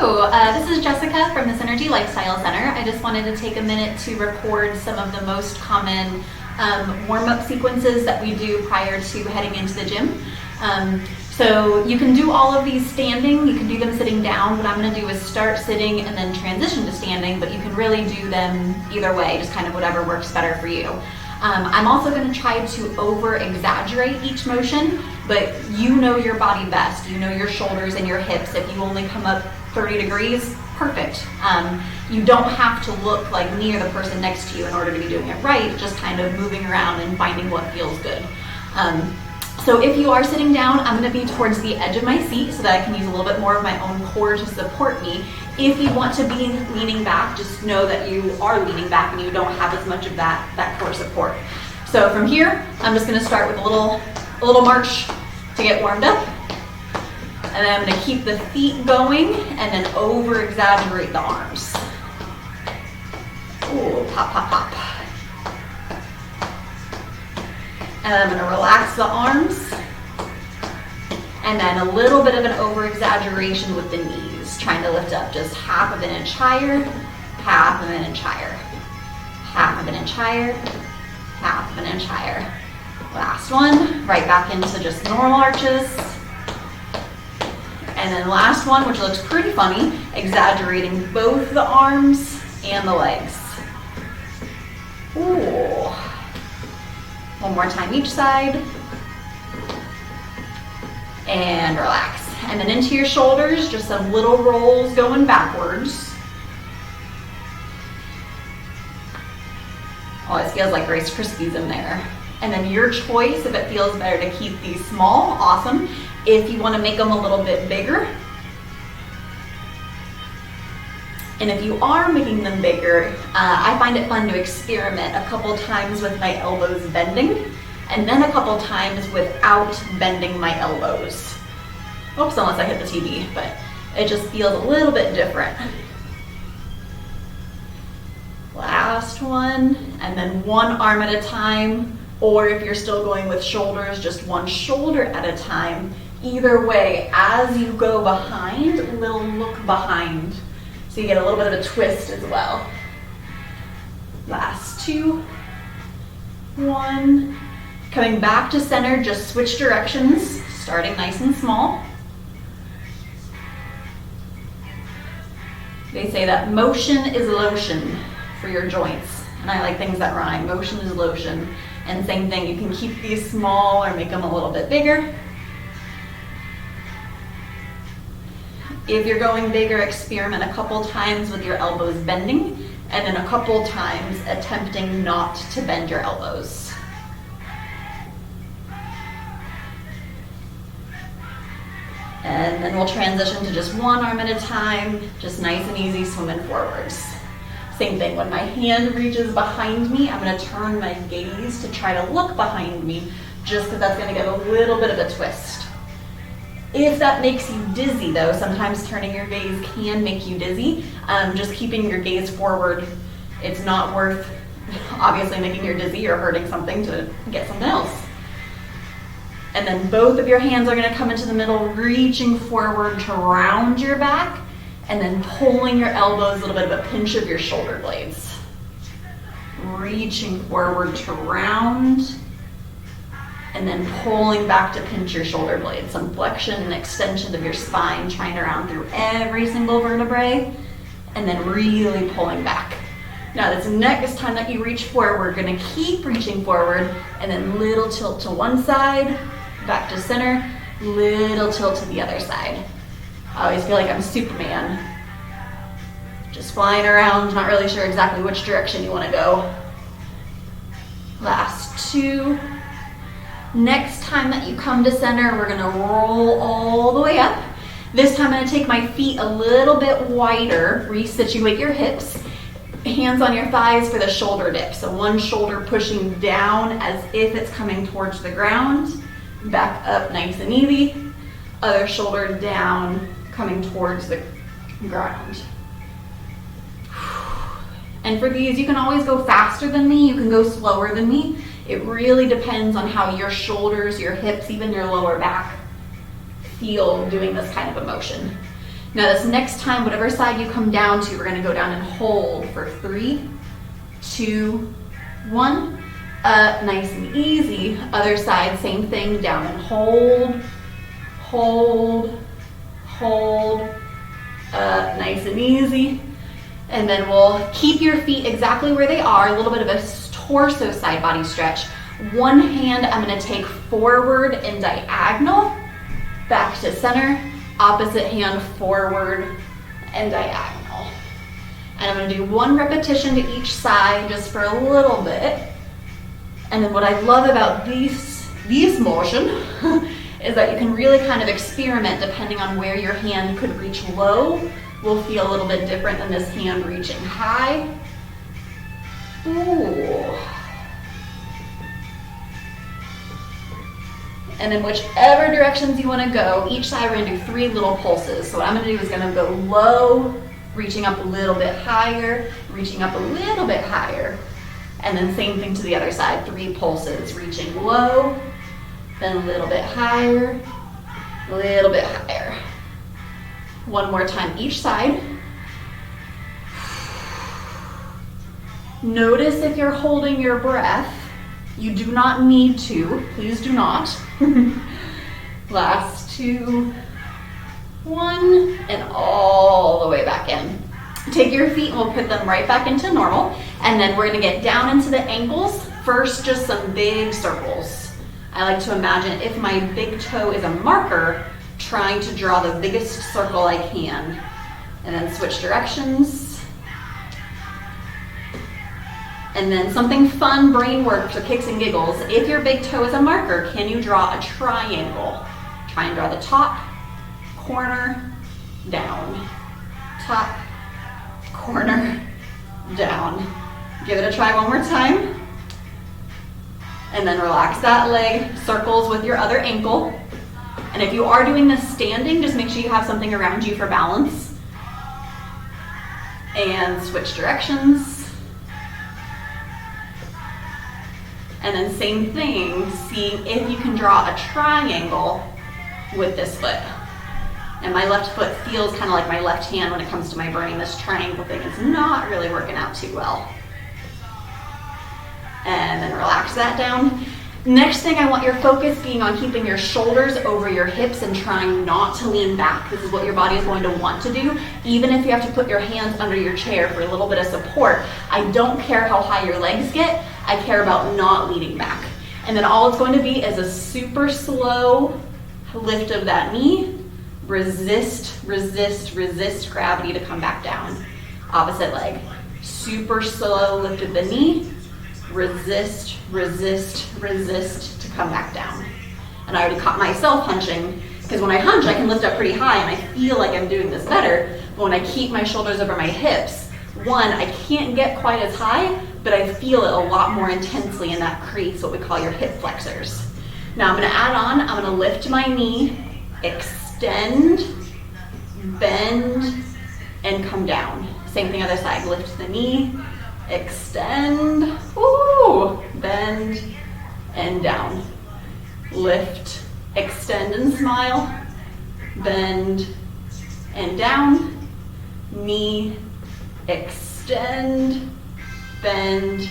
Hello, this is Jessica from the Synergy Lifestyle Center. I just wanted to take a minute to record some of the most common warm-up sequences that we do prior to heading into the gym. So you can do all of these standing, you can do them sitting down. What I'm going to do is start sitting and then transition to standing, but you can really do them either way, just kind of whatever works better for you. I'm also going to try to over-exaggerate each motion, but you know your body best. You know your shoulders and your hips. If you only come up 30 degrees, perfect. You don't have to look like me or the person next to you in order to be doing it right, just kind of moving around and finding what feels good. So if you are sitting down, I'm going to be towards the edge of my seat so that I can use a little bit more of my own core to support me. If you want to be leaning back, just know that you are leaning back and you don't have as much of that core support. So from here, I'm just going to start with a little march to get warmed up. And then I'm going to keep the feet going and then over-exaggerate the arms. Ooh, pop, pop, pop. And then I'm going to relax the arms. And then a little bit of an over-exaggeration with the knees, trying to lift up just half of an inch higher, half of an inch higher, half of an inch higher, half of an inch higher. Last one, right back into just normal arches. And then last one, which looks pretty funny, exaggerating both the arms and the legs. Ooh. One more time each side. And relax. And then into your shoulders, just some little rolls going backwards. Always feels like Rice Krispies in there. And then your choice, if it feels better to keep these small, awesome. If you want to make them a little bit bigger. And if you are making them bigger, I find it fun to experiment a couple times with my elbows bending, and then a couple times without bending my elbows. Oops, unless I hit the TV, but it just feels a little bit different. Last one, and then one arm at a time, or if you're still going with shoulders, just one shoulder at a time. Either way, as you go behind, a little look behind. So you get a little bit of a twist as well. Last two, one. Coming back to center, just switch directions, starting nice and small. They say that motion is lotion for your joints. And I like things that rhyme. Motion is lotion. And same thing, you can keep these small or make them a little bit bigger. If you're going bigger, experiment a couple times with your elbows bending, and then a couple times attempting not to bend your elbows. And then we'll transition to just one arm at a time, just nice and easy swimming forwards. Same thing, when my hand reaches behind me, I'm going to turn my gaze to try to look behind me, just because that's going to give a little bit of a twist. If that makes you dizzy though, sometimes turning your gaze can make you dizzy. Just keeping your gaze forward, it's not worth obviously making you dizzy or hurting something to get something else. And then both of your hands are going to come into the middle, reaching forward to round your back, and then pulling your elbows, a little bit of a pinch of your shoulder blades. Reaching forward to round, and then pulling back to pinch your shoulder blades. Some flexion and extension of your spine, trying to round through every single vertebrae, and then really pulling back. Now this next time that you reach forward, we're gonna keep reaching forward, and then little tilt to one side, back to center, little tilt to the other side. I always feel like I'm Superman. Just flying around, not really sure exactly which direction you wanna go. Last two. Next time that you come to center, we're gonna roll all the way up. This time I'm gonna take my feet a little bit wider, resituate your hips. Hands on your thighs for the shoulder dip. So one shoulder pushing down as if it's coming towards the ground. Back up nice and easy. Other shoulder down, coming towards the ground. And for these, you can always go faster than me, you can go slower than me. It really depends on how your shoulders, your hips, even your lower back feel doing this kind of a motion. Now this next time, whatever side you come down to, we're gonna go down and hold for 3, 2, 1. Up, nice and easy. Other side, same thing, down and hold, hold, hold. Up, nice and easy. And then we'll keep your feet exactly where they are, a little bit of a torso side body stretch. One hand I'm gonna take forward and diagonal, back to center. Opposite hand forward and diagonal. And I'm gonna do 1 repetition to each side just for a little bit. And then what I love about these motion is that you can really kind of experiment depending on where your hand could reach low. Will feel a little bit different than this hand reaching high. Ooh. And then whichever directions you want to go, each side we're going to do 3 little pulses. So what I'm going to do is going to go low, reaching up a little bit higher, reaching up a little bit higher. And then same thing to the other side, 3 pulses, reaching low, then a little bit higher, a little bit higher. One more time each side. Notice if you're holding your breath. You do not need to, please do not. Last 2, 1, and all the way back in. Take your feet and we'll put them right back into normal. And then we're gonna get down into the ankles. First, just some big circles. I like to imagine if my big toe is a marker, trying to draw the biggest circle I can. And then switch directions. And then something fun, brain work for kicks and giggles. If your big toe is a marker, can you draw a triangle? Try and draw the top, corner, down. Top, corner, down. Give it a try one more time. And then relax that leg, circles with your other ankle. And if you are doing this standing, just make sure you have something around you for balance. And switch directions. And then same thing, seeing if you can draw a triangle with this foot. And my left foot feels kind of like my left hand when it comes to my brain. This triangle thing is not really working out too well. And then relax that down. Next thing, I want your focus being on keeping your shoulders over your hips and trying not to lean back. This is what your body is going to want to do. Even if you have to put your hands under your chair for a little bit of support, I don't care how high your legs get. I care about not leaning back. And then all it's going to be is a super slow lift of that knee. Resist, resist, resist gravity to come back down. Opposite leg. Super slow lift of the knee. Resist, resist, resist to come back down. And I already caught myself hunching, because when I hunch, I can lift up pretty high and I feel like I'm doing this better. But when I keep my shoulders over my hips, one, I can't get quite as high, but I feel it a lot more intensely, and that creates what we call your hip flexors. Now I'm gonna add on, I'm gonna lift my knee, extend, bend, and come down. Same thing other side, lift the knee, extend, woo, bend, and down. Lift, extend and smile, bend, and down. Knee, extend, bend,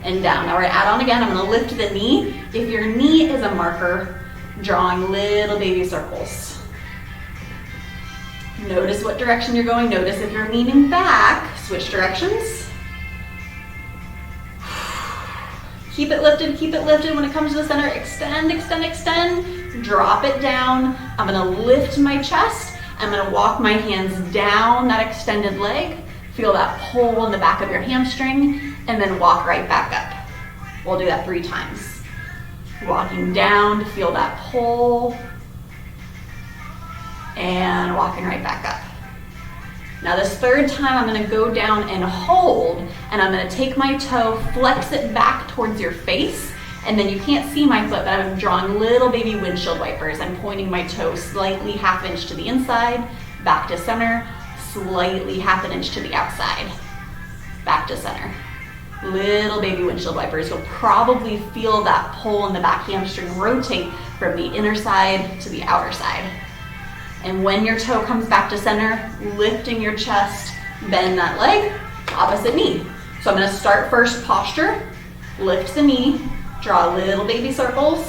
and down. Now we're gonna add on again, I'm gonna lift the knee. If your knee is a marker, drawing little baby circles. Notice what direction you're going. Notice if you're leaning back, switch directions. Keep it lifted, keep it lifted. When it comes to the center, extend, extend, extend. Drop it down. I'm gonna lift my chest. I'm gonna walk my hands down that extended leg. Feel that pull in the back of your hamstring, and then walk right back up. We'll do that 3 times. Walking down to feel that pull, and walking right back up. Now this 3rd time, I'm gonna go down and hold, and I'm gonna take my toe, flex it back towards your face, and then you can't see my foot, but I'm drawing little baby windshield wipers. I'm pointing my toe slightly 1/2 inch to the inside, back to center, slightly 1/2 inch to the outside, back to center. Little baby windshield wipers. You'll probably feel that pull in the back hamstring rotate from the inner side to the outer side. And when your toe comes back to center, lifting your chest, bend that leg, opposite knee. So I'm gonna start first posture, lift the knee, draw little baby circles.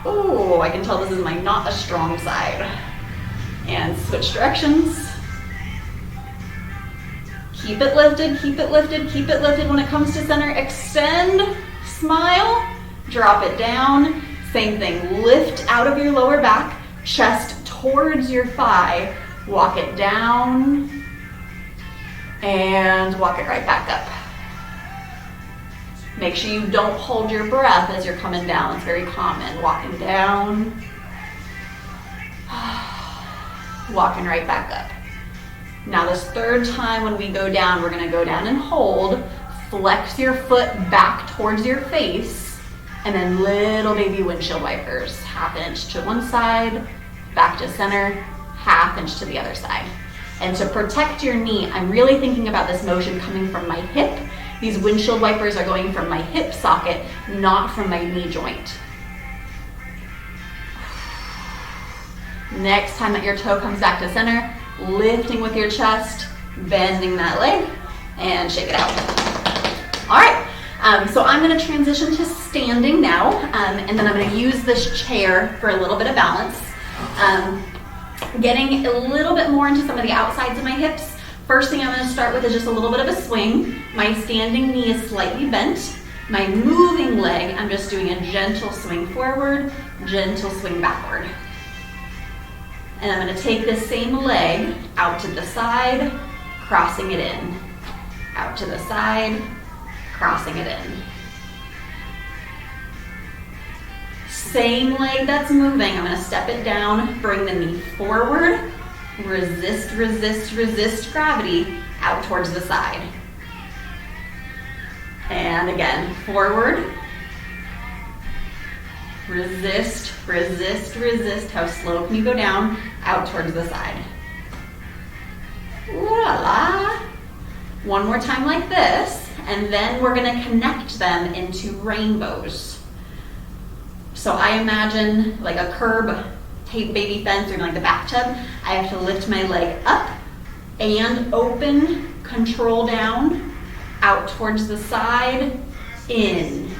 Oh, I can tell this is my not a strong side. And switch directions. Keep it lifted, keep it lifted, keep it lifted. When it comes to center, extend, smile, drop it down. Same thing, lift out of your lower back, chest towards your thigh, walk it down, and walk it right back up. Make sure you don't hold your breath as you're coming down. It's very common. Walking down, walking right back up. Now this third time when we go down, we're gonna go down and hold, flex your foot back towards your face, and then little baby windshield wipers. 1/2 inch to one side, back to center, 1/2 inch to the other side. And to protect your knee, I'm really thinking about this motion coming from my hip. These windshield wipers are going from my hip socket, not from my knee joint. Next time that your toe comes back to center, lifting with your chest, bending that leg, and shake it out. All right, so I'm gonna transition to standing now, and then I'm gonna use this chair for a little bit of balance. Getting a little bit more into some of the outsides of my hips. First thing I'm gonna start with is just a little bit of a swing. My standing knee is slightly bent. My moving leg, I'm just doing a gentle swing forward, gentle swing backward. And I'm gonna take this same leg out to the side, crossing it in. Out to the side, crossing it in. Same leg that's moving, I'm gonna step it down, bring the knee forward, resist, resist, resist gravity, out towards the side. And again, forward, resist, resist, resist. How slow can you go down? Out towards the side. Ooh la la. One more time like this, and then we're gonna connect them into rainbows. So I imagine like a curb, tape baby fence, or like the bathtub. I have to lift my leg up and open, control down, out towards the side, in,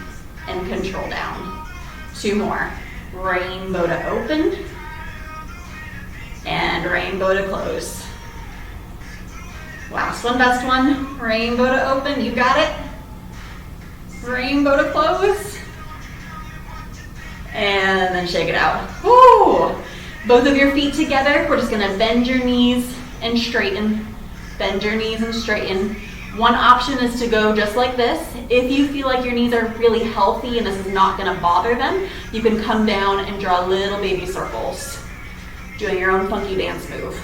and control down. 2 more. Rainbow to open, and rainbow to close. Last one, best one. Rainbow to open, you got it. Rainbow to close. And then shake it out. Woo! Both of your feet together. We're just gonna bend your knees and straighten. Bend your knees and straighten. One option is to go just like this. If you feel like your knees are really healthy and this is not gonna bother them, you can come down and draw little baby circles, doing your own funky dance move.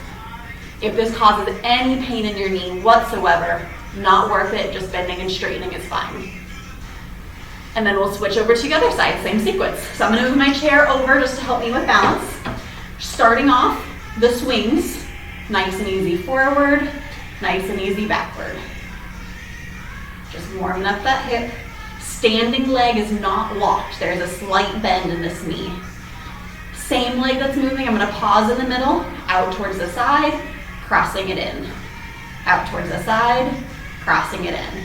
If this causes any pain in your knee whatsoever, not worth it, just bending and straightening is fine. And then we'll switch over to the other side, same sequence. So I'm gonna move my chair over just to help me with balance. Starting off, the swings, nice and easy forward, nice and easy backward. Just warming up that hip. Standing leg is not locked. There's a slight bend in this knee. Same leg that's moving, I'm gonna pause in the middle, out towards the side, crossing it in. Out towards the side, crossing it in.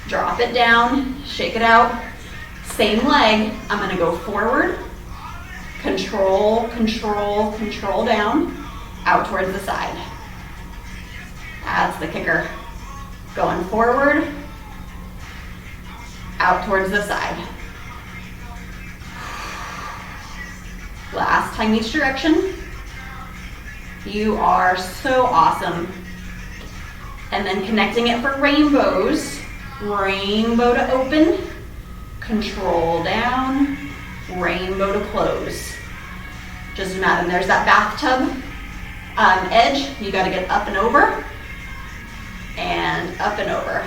Drop it down, shake it out. Same leg, I'm gonna go forward, control, control, control down, out towards the side. That's the kicker. Going forward, out towards the side. Last time each direction. You are so awesome. And then connecting it for rainbows. Rainbow to open, control down, rainbow to close. Just imagine there's that bathtub edge. You got to get up and over, and up and over.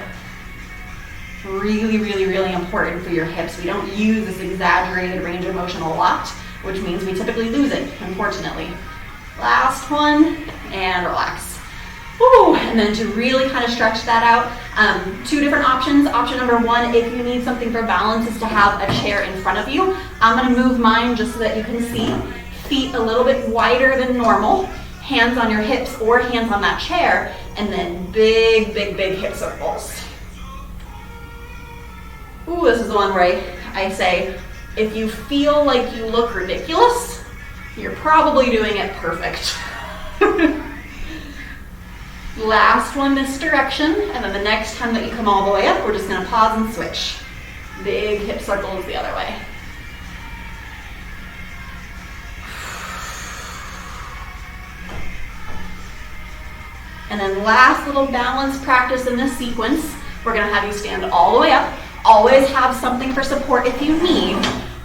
Really, really, really important for your hips. We don't use this exaggerated range of motion a lot, which means we typically lose it, unfortunately. Last one, and relax. Woo. And then to really kind of stretch that out, two different options. Option number one, if you need something for balance, is to have a chair in front of you. I'm going to move mine just so that you can see. Feet a little bit wider than normal, hands on your hips or hands on that chair, and then big, big, big hip circles. Ooh, this is the one where I say, if you feel like you look ridiculous, you're probably doing it perfect. Last one, this direction, and then the next time that you come all the way up, we're just gonna pause and switch. Big hip circles the other way. And then last little balance practice in this sequence, we're gonna have you stand all the way up. Always have something for support if you need.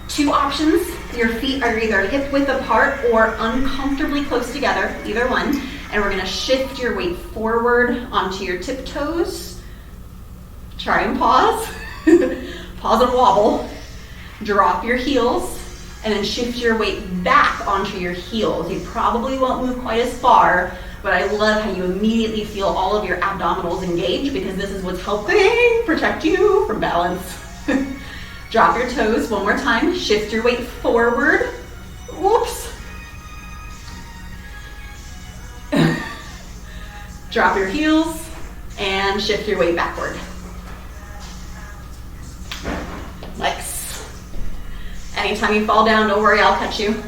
Two options, your feet are either hip width apart or uncomfortably close together, either one. And we're gonna shift your weight forward onto your tiptoes. Try and pause. Pause and wobble. Drop your heels, and then shift your weight back onto your heels. You probably won't move quite as far, but I love how you immediately feel all of your abdominals engage, because this is what's helping protect you from balance. Drop your toes one more time. Shift your weight forward. Whoops. Drop your heels and shift your weight backward. Nice. Anytime you fall down, don't worry, I'll catch you.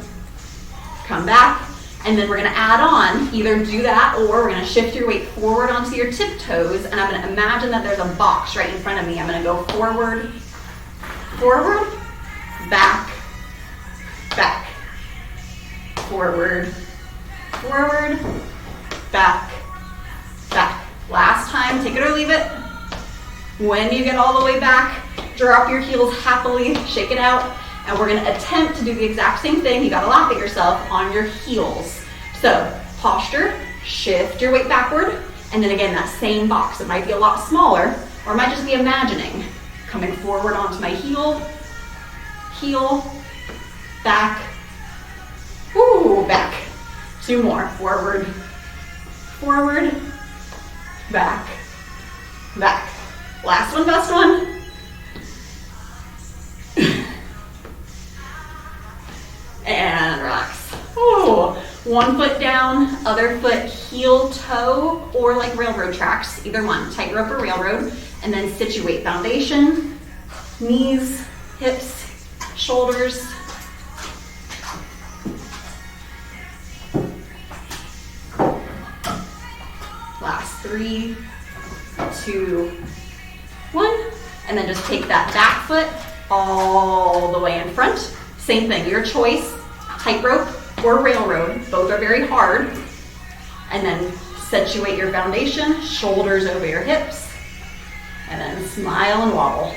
Come back, and then we're gonna add on, either do that or we're gonna shift your weight forward onto your tiptoes, and I'm gonna imagine that there's a box right in front of me. I'm gonna go forward, forward, back, back, forward, forward, back, back. Last time, take it or leave it. When you get all the way back, drop your heels happily, shake it out, and we're gonna attempt to do the exact same thing. You gotta laugh at yourself on your heels. So, posture, shift your weight backward, and then again, that same box. It might be a lot smaller, or it might just be imagining. Coming forward onto my heel, heel, back, ooh, back. Two more, forward, forward, back, back. Last one, best one. And relax. Ooh. One foot down, other foot heel toe, or like railroad tracks, either one, tightrope or railroad, and then situate. Foundation, knees, hips, shoulders. Last 3, 2, 1, and then just take that back foot all the way in front. Same thing, your choice, tightrope or railroad, both are very hard. And then situate your foundation, shoulders over your hips, and then smile and wobble.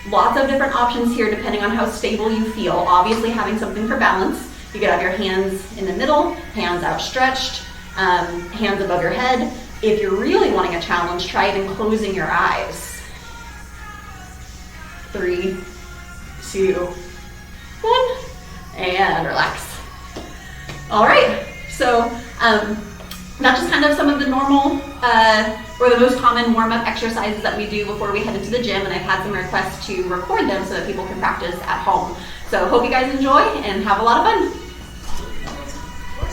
Lots of different options here depending on how stable you feel. Obviously having something for balance. You could have your hands in the middle, hands outstretched, hands above your head. If you're really wanting a challenge, try even closing your eyes. 3, 2, 1, and relax. All right, so that's just kind of some of the normal or the most common warm-up exercises that we do before we head into the gym, and I've had some requests to record them so that people can practice at home. So hope you guys enjoy and have a lot of fun.